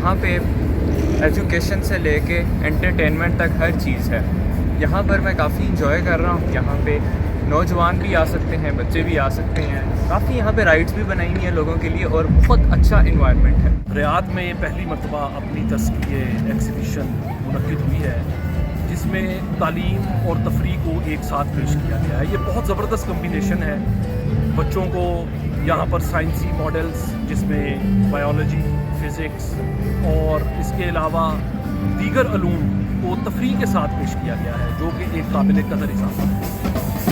यहाँ पे एजुकेशन से लेके एंटरटेनमेंट तक हर चीज़ है। यहाँ पर मैं काफ़ी इंजॉय कर रहा हूँ। यहाँ पे नौजवान भी आ सकते हैं, बच्चे भी आ सकते हैं। काफ़ी यहाँ पे राइड्स भी बनाई हुई हैं लोगों के लिए और बहुत अच्छा इन्वायरमेंट है। रियाद में पहली मरतबा अपनी तरह की ये एग्ज़िबिशन मुनक्किद हुई है जिसमें तालीम और तफरीह को एक साथ पेश किया गया है। ये बहुत ज़बरदस्त कम्बिनेशन है। बच्चों को यहाँ पर साइंसी मॉडल्स जिसमें बायोलॉजी, फ़िज़िक्स और इसके अलावा दीगर अलूम को तफरीह के साथ पेश किया गया है, जो कि एक काबिल कदर इजाफा है।